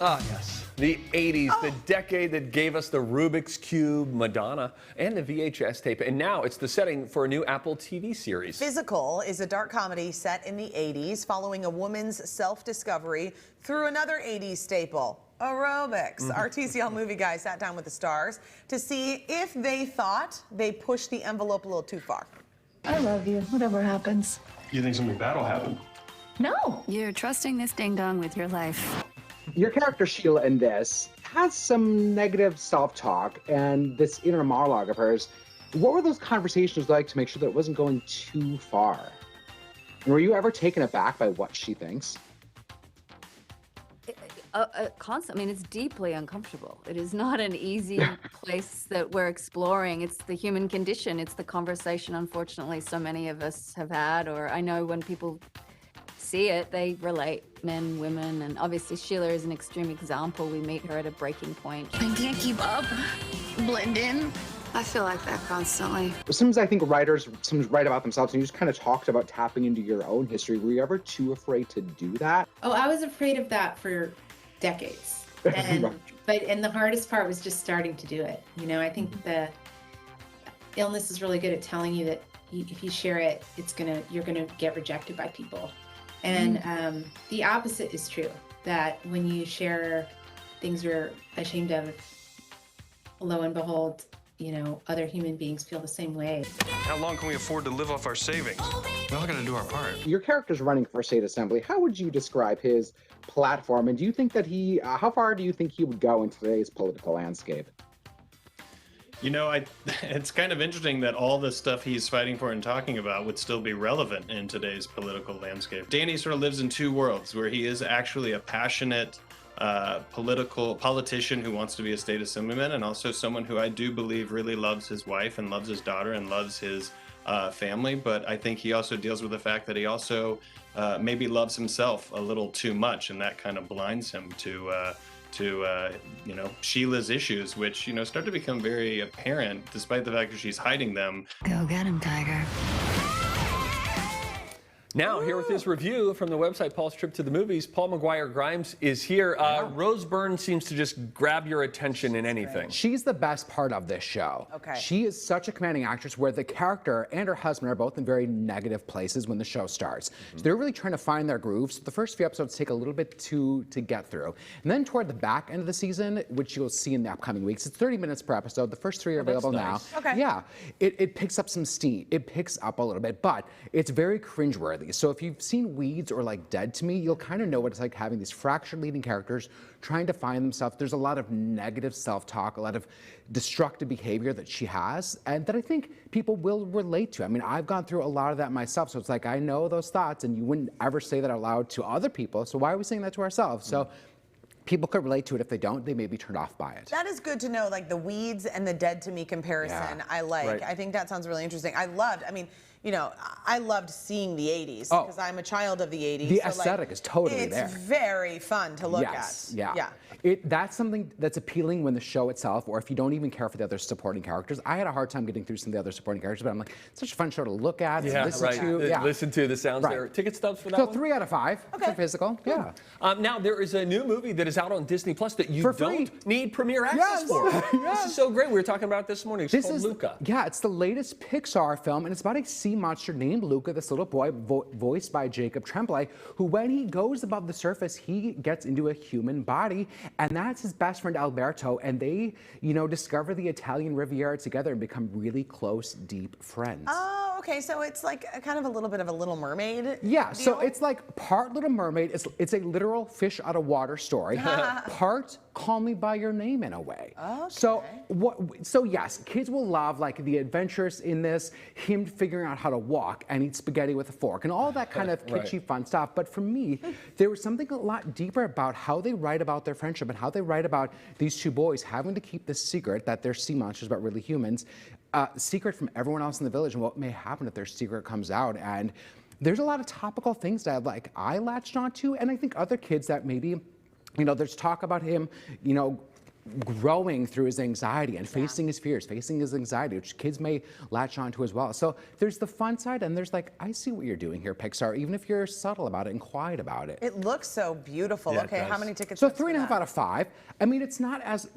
Ah, yes. The 80s, the decade that gave us the Rubik's Cube, Madonna, and the VHS tape. And now it's the setting for a new Apple TV series. Physical is a dark comedy set in the 80s following a woman's self-discovery through another 80s staple, aerobics. Our TCL movie guy sat down with the stars to see if they thought they pushed the envelope a little too far. I love you, whatever happens. You think something bad will happen? No. You're trusting this ding-dong with your life. Your character, Sheila, in this has some negative self-talk and this inner monologue of hers. What were those conversations like to make sure that it wasn't going too far? And were you ever taken aback by what she thinks? Constantly. I mean, it's deeply uncomfortable. It is not an easy place that we're exploring. It's the human condition. It's the conversation, unfortunately, so many of us have had, or I know when people see it, they relate, men, women, and obviously Sheila is an extreme example. We meet her at a breaking point. I can't keep up. Blend in. I feel like that constantly. Sometimes I think writers sometimes write about themselves, and you just kind of talked about tapping into your own history. Were you ever too afraid to do that? Oh, I was afraid of that for decades. And and the hardest part was just starting to do it. You know, I think the illness is really good at telling you that if you share it, you're gonna get rejected by people. And the opposite is true, that when you share things you're ashamed of, lo and behold, you know, other human beings feel the same way. How long can we afford to live off our savings? We all gotta do our part. Your character's running for state assembly. How would you describe his platform? And do you think that how far do you think he would go in today's political landscape? You know, it's kind of interesting that all the stuff he's fighting for and talking about would still be relevant in today's political landscape. Danny sort of lives in two worlds, where he is actually a passionate politician who wants to be a state assemblyman, and also someone who I do believe really loves his wife and loves his daughter and loves his family. But I think he also deals with the fact that he also maybe loves himself a little too much, and that kind of blinds him to you know, Sheila's issues, which, you know, start to become very apparent despite the fact that she's hiding them. Go get him, Tiger. Now, here with his review from the website Paul's Trip to the Movies, Paul McGuire Grimes is here. Rose Byrne seems to just grab your attention in anything. She's the best part of this show. Okay. She is such a commanding actress, where the character and her husband are both in very negative places when the show starts. So they're really trying to find their grooves. The first few episodes take a little bit to get through. And then toward the back end of the season, which you'll see in the upcoming weeks, it's 30 minutes per episode. The first 3 are available now. Okay. Yeah. It picks up some steam. It picks up a little bit, but it's very cringeworthy. So if you've seen Weeds or like Dead to Me, you'll kind of know what it's like having these fractured leading characters trying to find themselves. There's a lot of negative self-talk, a lot of destructive behavior that she has, and that I think people will relate to. I mean, I've gone through a lot of that myself, so it's like I know those thoughts, and you wouldn't ever say that out loud to other people, so why are we saying that to ourselves? So people could relate to it. If they don't, they may be turned off by it. That is good to know, like the Weeds and the Dead to Me comparison. Yeah. I like. Right. I think that sounds really interesting. I mean, you know, I loved seeing the 80s because I'm a child of the 80s. The so aesthetic is totally there. It's very fun to look Yes, at. yeah. That's something that's appealing when the show itself, or if you don't even care for the other supporting characters. I had a hard time getting through some of the other supporting characters, but I'm like, it's such a fun show to look at, listen to. Yeah. Listen to the sounds there. Ticket stubs for that So one? 3 out of 5 for physical. Yeah. Now, there is a new movie that is out on Disney Plus that you For free. don't need premiere access for. This is so great. We were talking about it this morning. It's called Luca. Yeah, it's the latest Pixar film, and it's about a sea monster named Luca, this little boy voiced by Jacob Tremblay, who when he goes above the surface, he gets into a human body, and that's his best friend Alberto, and they, you know, discover the Italian Riviera together and become really close, deep friends. Oh, okay. So it's like kind of a little bit of a Little Mermaid. Yeah, deal? so it's like part Little Mermaid, it's a literal fish out of water story, part Call Me By Your Name in a way. Okay. So yes, kids will love like the adventures in this, him figuring out how to walk and eat spaghetti with a fork and all that kind of kitschy fun stuff. But for me, there was something a lot deeper about how they write about their friendship and how they write about these two boys having to keep this secret that they're sea monsters but really humans, secret from everyone else in the village, and what may happen if their secret comes out. And there's a lot of topical things that I latched onto, and I think other kids that maybe, you know, there's talk about him, you know, growing through his anxiety and facing his fears, facing his anxiety, which kids may latch onto as well. So there's the fun side, and there's like, I see what you're doing here, Pixar, even if you're subtle about it and quiet about it. It looks so beautiful. Yeah, Okay, it how does. many tickets? So 3.5 out of 5. I mean, it's not as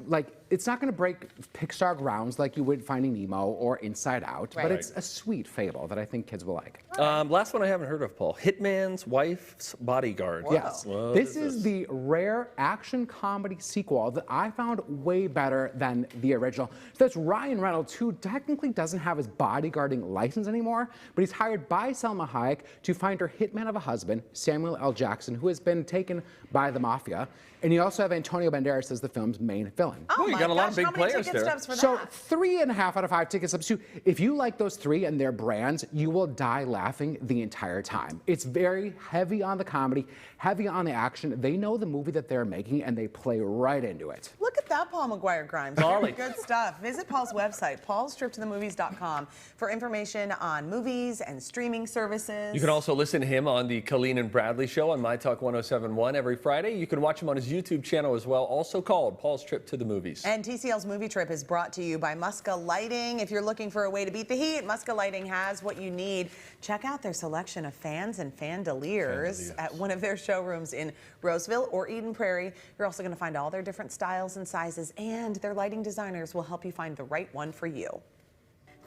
it's not going to break Pixar grounds like you would Finding Nemo or Inside Out, but it's a sweet fable that I think kids will like. Last one I haven't heard of, Paul. Hitman's Wife's Bodyguard. Yes, What this is the rare action comedy sequel that I found way better than the original. So that's Ryan Reynolds, who technically doesn't have his bodyguarding license anymore, but he's hired by Selma Hayek to find her hitman of a husband, Samuel L. Jackson, who has been taken by the mafia. And you also have Antonio Banderas as the film's main villain. Oh, you my got a lot of gosh, big how many players ticket there. stubs for So that? 3.5 out of 5 ticket stubs. If you like those three and their brands, you will die laughing the entire time. It's very heavy on the comedy, heavy on the action. They know the movie that they're making and they play right into it. Look at that, Paul McGuire Grimes. Paulie. Good stuff. Visit Paul's website, paulstriptothemovies.com, for information on movies and streaming services. You can also listen to him on the Colleen and Bradley Show on My Talk 107.1 every Friday. You can watch him on his YouTube channel as well, also called Paul's Trip to the Movies. And TCL's Movie Trip is brought to you by Muska Lighting. If you're looking for a way to beat the heat, Muska Lighting has what you need. Check out their selection of fans and fandeliers at one of their showrooms in Roseville or Eden Prairie. You're also going to find all their different styles and sizes, and their lighting designers will help you find the right one for you.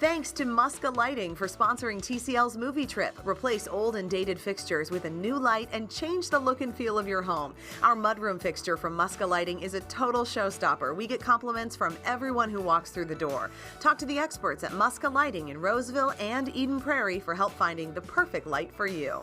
Thanks to Muska Lighting for sponsoring TCL's Movie Trip. Replace old and dated fixtures with a new light and change the look and feel of your home. Our mudroom fixture from Muska Lighting is a total showstopper. We get compliments from everyone who walks through the door. Talk to the experts at Muska Lighting in Roseville and Eden Prairie for help finding the perfect light for you.